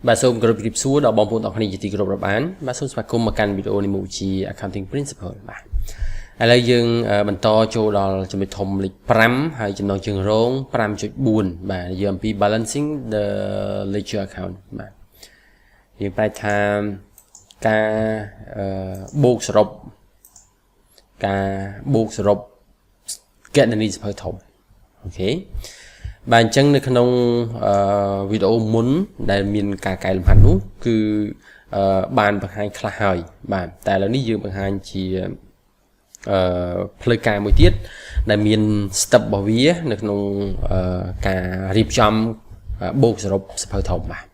Bà xôm group kịp xua đó bóng phút đọc này thì groupรับán bà xôm sạc cùng mà căn video này mù chi accounting principle bà là dương bản to cho đó cho mình thông lịch pram hay cho nó trường rong pram cho buồn bà dương bị balancing the ledger account bà hiện tại tham ca buộc srop ca buộc srop get the needs phải thông ok bạn chânในขนมวิดีโอมุนได้มีการไกลลำพันนู้คือบานบางฮันคลาหายบานแต่แล้วนี่ยืมบางฮันจีเพลย์การมวยเทียดได้มีสเต็ปบวีในขนมการรีบจำโบกสรุปสเปอร์ทอมบาน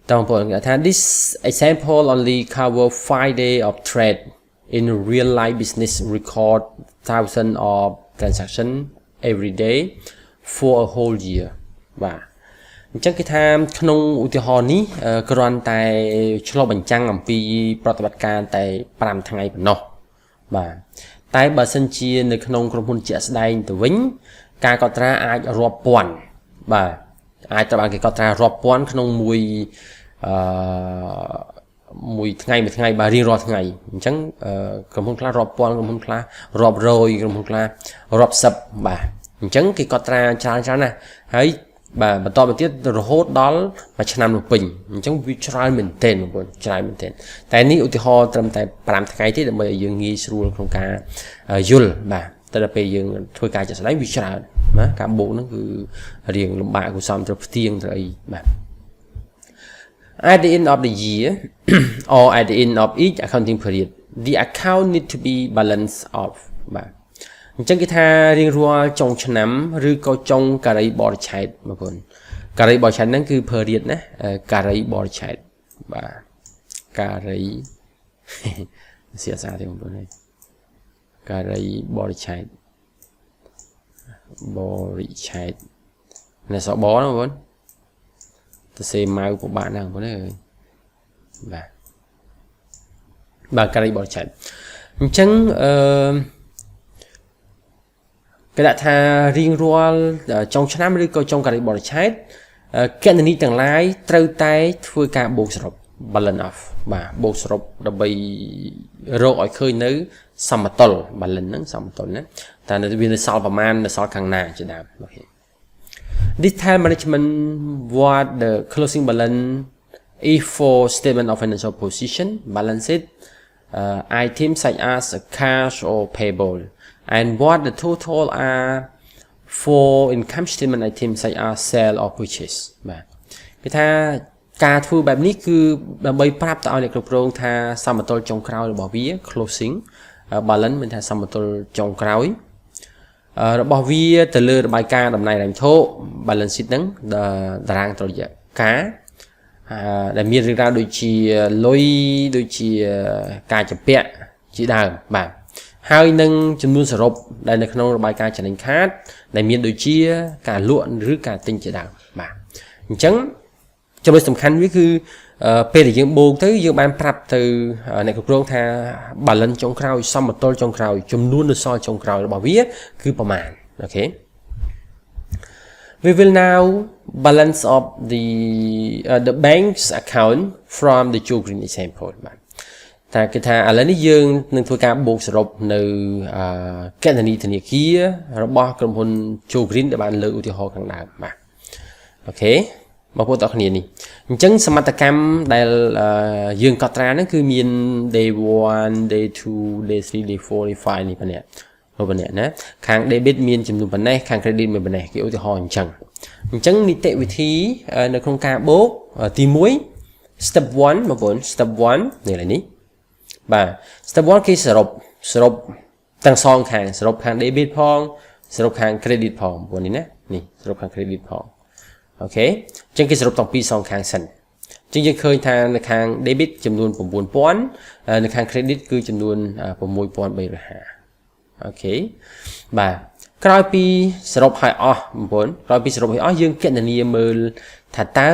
ต้องพูดง่ายๆ this example only cover 5 days of trade in real life business record thousands of transactions every day for a whole year បាទអញ្ចឹងគេថាក្នុងឧទាហរណ៍នេះគ្រាន់តែឆ្លុះបញ្ចាំងអំពីប្រតិបត្តិការតែ5ថ្ងៃប៉ុណ្ណោះបាទតែបើសិនជានៅក្នុងក្រុមហ៊ុនជាក់ស្ដែងទៅវិញការកត់ត្រាអាចរាប់ពាន់បាទអាចត្រូវបានគេកត់ត្រារាប់ពាន់ក្នុងមួយថ្ងៃបាទរៀងរាល់ថ្ងៃអញ្ចឹងក្រុមហ៊ុនខ្លះរាប់ពាន់ក្រុមហ៊ុនខ្លះរាប់រយក្រុមហ៊ុនខ្លះរាប់សិបបាទអញ្ចឹងគេកត់ត្រាច្រើនណាស់ហើយបាទបន្តទៅទៀតរហូតដល់មួយឆ្នាំនោះពេញអញ្ចឹងវាច្រើនមែនទែនបងប្អូនច្រើនមែនទែនតែនេះឧទាហរណ៍ត្រឹមតែ5ថ្ងៃទេដើម្បីឲ្យយើងងាយស្រួលក្នុងការយល់បាទតែដល់ពេលយើងធ្វើការចាក់ស្ដែងវាច្រើនណាការបូកហ្នឹងគឺរៀងលំបាកគូសំត្រូវផ្ទៀងត្រូវអីបាទ At the end of the year or at the end of each accounting period the account need to be balanced off បាទអញ្ចឹងគេថារៀងរាល់ចុងឆ្នាំឬក៏ចុងការីបរិច្ឆេទបងប្អូនការីបរិច្ឆេទហ្នឹងគឺ period ណាការីបរិច្ឆេទបាទការីភាសាទេបងប្អូនការីបរិច្ឆេទនេះសបណាបងប្អូនទៅសេម៉ៅពិបាកណាស់បងប្អូនអើយបាទការីបរិច្ឆេទអញ្ចឹងគេដាក់ថារៀងរាល់ចុងឆ្នាំឬក៏ចុងការីបរិច្ឆេទគណនីទាំងឡាយត្រូវតែធ្វើការបូកសរុប balance off បាទបូកសរុបដើម្បីរកឲ្យឃើញនៅសមតុល្យ balance ហ្នឹងសមតុល្យណាតែនៅវានៅសល់ប្រមាណនៅសល់ខាងណាជាដើមអូខេ This time management what the closing balance is for statement of financial position balance sheet items such as cash or payable and what the total are for income statement items such as sale or purchase បាទគេថាការធ្វើបែបនេះគឺដើម្បីប្រាប់ទៅឲ្យអ្នកគ្រប់គ្រងថាសមតុល្យចុងក្រោយរបស់វា closing balance មានថាសមតុល្យចុងក្រោយរបស់វាទៅលើរបាយការណ៍តំណែងរញ្ញធុ balance sheet ហ្នឹងតារាងតុល្យការដែលមានរឿងរ៉ាវដូចជាលុយដូចជាការចំពាក់ជាដើមបាទហើយនឹងចំនួនសរុបដែលនៅក្នុងរបាយការណ៍ចំណេញខាតដែលមានដូចជាការលក់ឬការទិញជាដើមបាទអញ្ចឹងចំណុចសំខាន់វាគឺពេលដែលយើងបូកទៅយើងបានប្រាប់ទៅអ្នកគ្រប់គ្រងថា balance ចុងក្រោយសមតុល្យចុងក្រោយចំនួននៅសល់ចុងក្រោយរបស់វាគឺប្រមាណអូខេ We will now balance up the bank's account from the Joe Green example បាទតែគេថាឥឡូវនេះយើងនឹងធ្វើការបូកសរុបនៅគណនីធនាគាររបស់ក្រុមហ៊ុន Joe Green ដែលបានលើកឧទាហរណ៍ខាងដើមបាទអូខេបងប្អូនទាំងគ្នានេះអញ្ចឹងសមត្ថកម្មដែលយើងកត់ត្រាហ្នឹងគឺមាន day 1 day 2 day 3 day 4 day 5នេះប៉ុណ្ណេះណាខាង debit មានចំនួនប៉ុណ្ណេះខាង credit មានប៉ុណ្ណេះគេឧទាហរណ៍អញ្ចឹងនីតិវិធីនៅក្នុងការបូកទី1 step 1បងប្អូន step 1នេះឡើយនេះបាទ step 1គេសរុបទាំងសងខាងសរុបខាង debit ផងសរុបខាង credit ផងបងប្អូននេះណានេះសរុបខាង credit ផងអូខេអញ្ចឹងគេសរុបទាំងពីរសងខាងសិនអញ្ចឹងយើងឃើញថានៅខាង debit ចំនួន 9000 នៅខាង credit គឺចំនួន 6350អូខេបាទក្រោយពីសរុបឲ្យអស់បងប្អូនក្រោយពីសរុបឲ្យអស់យើងគណនាមើលថាតើ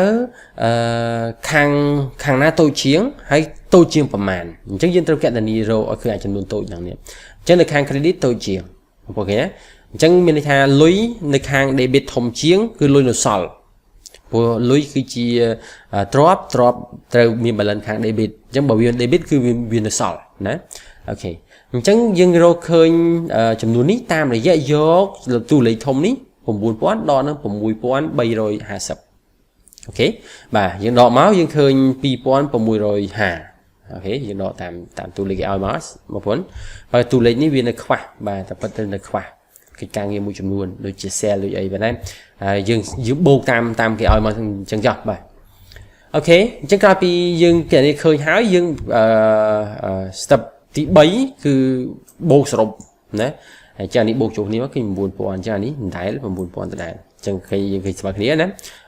ខាងណាតូចជាងហើយតូចជាងប្រមាណអញ្ចឹងយើងត្រូវគណនារកឲ្យឃើញចំនួនតូចយ៉ាងនេះអញ្ចឹងនៅខាង credit តូចជាងបងប្អូនឃើញអញ្ចឹងមានន័យថាលុយនៅខាង debit ធំជាងគឺលុយនៅសល់ ព្រោះលុយគឺជាទ្រព្យត្រូវមាន balance ខាង debit អញ្ចឹងបើវា debit គឺវានៅសល់ណាអូខេអញ្ចឹងយើងរកឃើញចំនួននេះតាមរយៈយកតួលេខធំនេះ 9000 ដល់នឹង 6350 អូខេបាទយើងដកមកយើងឃើញ 2650 អូខេយើងដកតាមតួលេខគេឲ្យមកបងប្អូនបើតួលេខនេះវានៅខ្វះបាទតែប៉ុន្តែនៅខ្វះកិច្ចការងារមួយចំនួនដូចជា sale ដូចអីបែបហ្នឹងហើយយើងបូកតាមគេឲ្យមកអញ្ចឹងចុះបាទអូខេអញ្ចឹងក្រោយពីយើងគេនេះឃើញហើយយើងstep ទី3គឺបូកសរុបណាហើយចានេះបូកចូលគ្នាមកគឺ 9000 អញ្ចឹងអានេះមិនដែល 9000 ដដែលអញ្ចឹងយើងឃើញស្មើគ្នាណា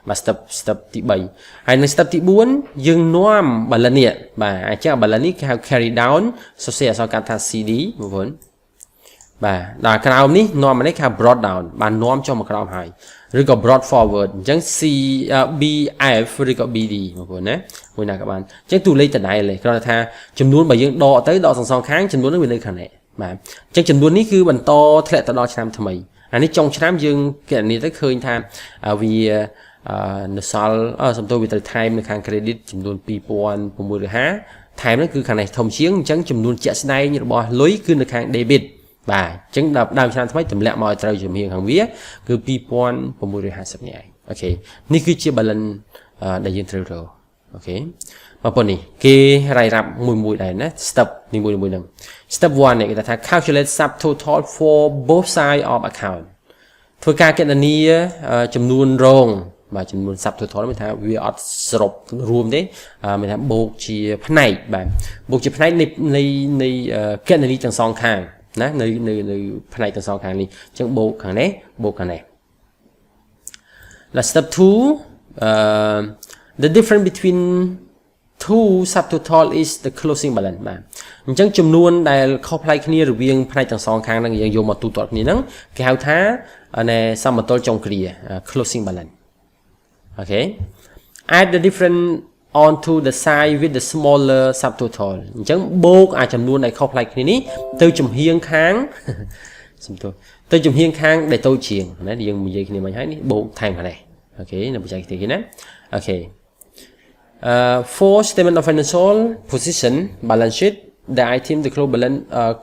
បាទ step ទី3ហើយនៅ step ទី4យើងនាំ balance នេះបាទអញ្ចឹង balance នេះគេហៅ carry down សរសេរអក្សរកាត់ថា CD បងប្អូនបាទដល់ក្រោមនេះនាំមកនេះគេហៅ brought down បាននាំចុះមកក្រោមហើយឬក៏ brought forward អញ្ចឹង BF ឬក៏ BD បងប្អូនណាមួយណាក៏បានអញ្ចឹងតួលេខដដែលទេគ្រាន់តែថាចំនួនបើយើងដកទៅដកសងខាងចំនួននោះវានៅខាងនេះបាទអញ្ចឹងចំនួននេះគឺបន្តធ្លាក់ទៅដល់ឆ្នាំថ្មីអានេះចុងឆ្នាំយើងគណនាទៅឃើញថាវានៅសល់សំទោសវាត្រូវថែមនៅខាង credit ចំនួន 2650 ថែមនោះគឺខាងនេះធំជាងអញ្ចឹងចំនួនជាក់ស្ដែងរបស់លុយគឺនៅខាង debit បាទអញ្ចឹងដល់ដើមឆ្នាំថ្មីទម្លាក់មកឲ្យត្រូវជំនាញខាងវាគឺ 2650 នេះឯងអូខេនេះគឺជា balance ដែលយើងត្រូវរកអូខេបងប្អូននេះគេរាយរាប់មួយដែរណា step នេះមួយហ្នឹង step 1នេះគេថា calculate subtotal for both side of account ធ្វើការគណនាចំនួនរងបាទចំនួន subtotal មានថាវាអត់សរុបរួមទេមានថាបូកជាផ្នែកបាទបូកជាផ្នែកនៃគណនាទាំងសងខាងណានៅផ្នែកទាំងសងខាងនេះអញ្ចឹងបូកខាងនេះបូកខាងនេះដល់ step 2 the difference between two subtotal is the closing balance បាទអញ្ចឹងចំនួនដែលខុសប្លែកគ្នារវាងផ្នែកទាំងសងខាងហ្នឹងយើងយកមកទូទាត់គ្នាហ្នឹងគេហៅថាសមតុល្យចុងគ្រា closing balance អូខេ add the difference onto the side with the smaller subtotal អញ្ចឹងបូកចំនួនដែលខុសប្លែកគ្នានេះទៅចំហៀងខាងសំទោសទៅចំហៀងខាងដែលតូចជាងណាយើងនិយាយគ្នាមិញហើយនេះបូកថែមខាងនេះអូខេនៅបច្ចេកទេសនេះណាអូខេfor statement of financial position balance sheet the item the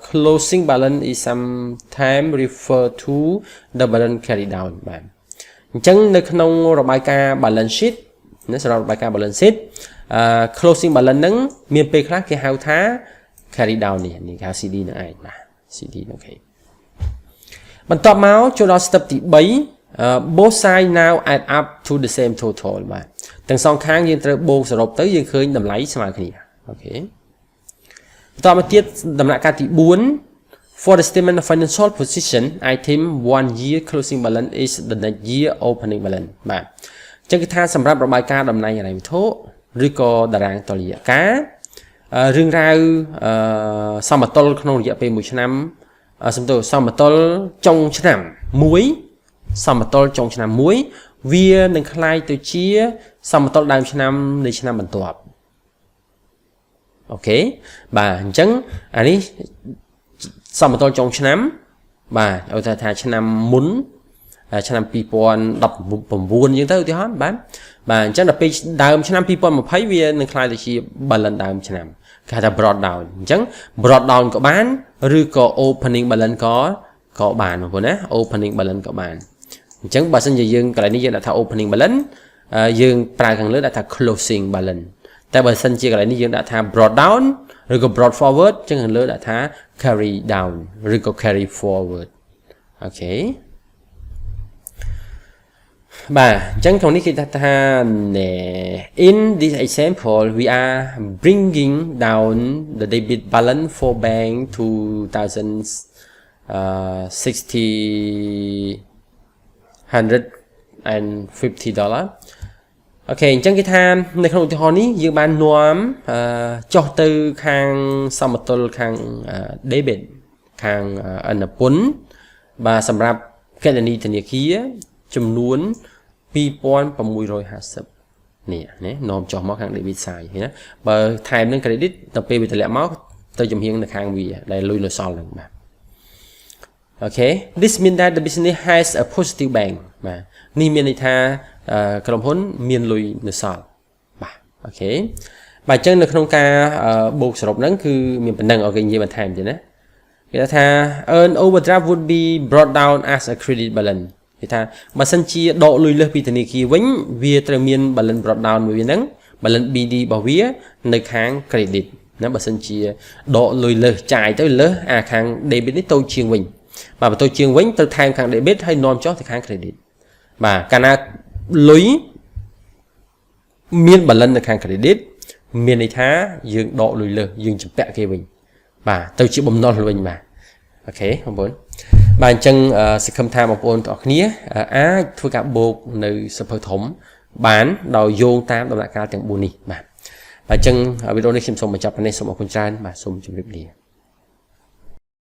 closing balance is sometimes referred to the balance carry down បាទអញ្ចឹងនៅក្នុងរបាយការណ៍ balance sheet ណាសម្រាប់របាយការណ៍ balance sheet closing balance ហ្នឹងមានពេលខ្លះគេហៅថា carry down នេះគេហៅ CD នឹងឯងបាទ CD អូខេបន្ទាប់មកចូលដល់ step ទី3 both side now add up to the same total បាទទាំងសងខាងយើងត្រូវបូកសរុបទៅយើងឃើញតម្លៃស្មើគ្នាអូខេបន្តមកទៀតដំណាក់កាលទី4 for the statement of financial position item 1 year closing balance is the next year opening balance បាទអញ្ចឹងគឺថាសម្រាប់របាយការណ៍តំណែងហិរញ្ញវត្ថុឬក៏តារាងតុល្យការរឿងរ៉ាវសមតុល្យក្នុងរយៈពេល1ឆ្នាំសំទោសសមតុល្យចុងឆ្នាំ1សមតុល្យចុងឆ្នាំ1វានឹងคล้ายទៅជាសមតុល្យដើមឆ្នាំនៃឆ្នាំបន្ទាប់អូខេបាទអញ្ចឹងអានេះសមតុល្យចុងឆ្នាំបាទឲ្យថាឆ្នាំមុនឆ្នាំ2019អញ្ចឹងទៅឧទាហរណ៍បាទអញ្ចឹងដល់ពេលដើមឆ្នាំ2020វានឹងคล้ายទៅជា balance ដើមឆ្នាំគេហៅថា brought down អញ្ចឹង brought down ក៏បានឬក៏ opening balance ក៏បានបងប្អូនណា opening balance ក៏បានអញ្ចឹងបើសិនជាយើងកន្លែងនេះយើងដាក់ថា opening balance យើងប្រើខាងលើដាក់ថា closing balance តែបើសិនជាកន្លែងនេះយើងដាក់ថា brought down ឬក៏ brought forward អញ្ចឹងខាងលើដាក់ថា carry down ឬក៏ carry forward អូខេបាទអញ្ចឹងក្នុងនេះគេថា in this example we are bringing down the debit balance for bank to 1,050 $150 អូខេអញ្ចឹងគេថានៅក្នុងឧទាហរណ៍នេះយើងបាននាំចុះទៅខាងសមតុល្យខាង debit ខាងអនុពន្ធបាទសម្រាប់គណនីធនាគារចំនួន 2650 នេះណានាំចុះមកខាង debit side ណាបើថែមនឹង credit ដល់ពេលវាតម្លាក់មកទៅចំហៀងនៅខាងវាដែលលុយនៅសល់ហ្នឹងបាទអូខេ this means that the business has a positive bank បាទនេះមានន័យថា ក្រុមហ៊ុនមានលុយនៅសល់បាទអូខេបាទអញ្ចឹងនៅក្នុងការបូកសរុបហ្នឹងគឺមានប៉ុណ្ណឹងអូខេនិយាយបន្ថែមទៀតណាគេថា earn overdraft would be brought down as a credit balance គេថាបើសិនជាដកលុយលើសពីធនាគារវិញវាត្រូវមាន balance brought down មួយវាហ្នឹង balance BD របស់វានៅខាង credit ណាបើសិនជាដកលុយលើសចាយទៅលើសអាខាង debit នេះតូចជាងវិញបាទបើតូចជាងវិញទៅថែមខាង debit ហើយនាំចុះទៅខាង credit បាទកាលណាលុយមាន balance នៅខាង credit មានន័យថាយើងដកលុយលើសយើងជំពាក់គេវិញបាទទៅជាបំណុលវិញបាទអូខេបងប្អូនបាទអញ្ចឹងសង្ឃឹមថាបងប្អូនទាំងអស់គ្នាអាចធ្វើការបូកនៅសភៅធំបានដោយយោងតាមដំណាក់កាលទាំង4នេះបាទអញ្ចឹងវីដេអូនេះខ្ញុំសូមបញ្ចប់ប៉ុណ្ណេះសូមអរគុណច្រើនបាទសូមជម្រាបលា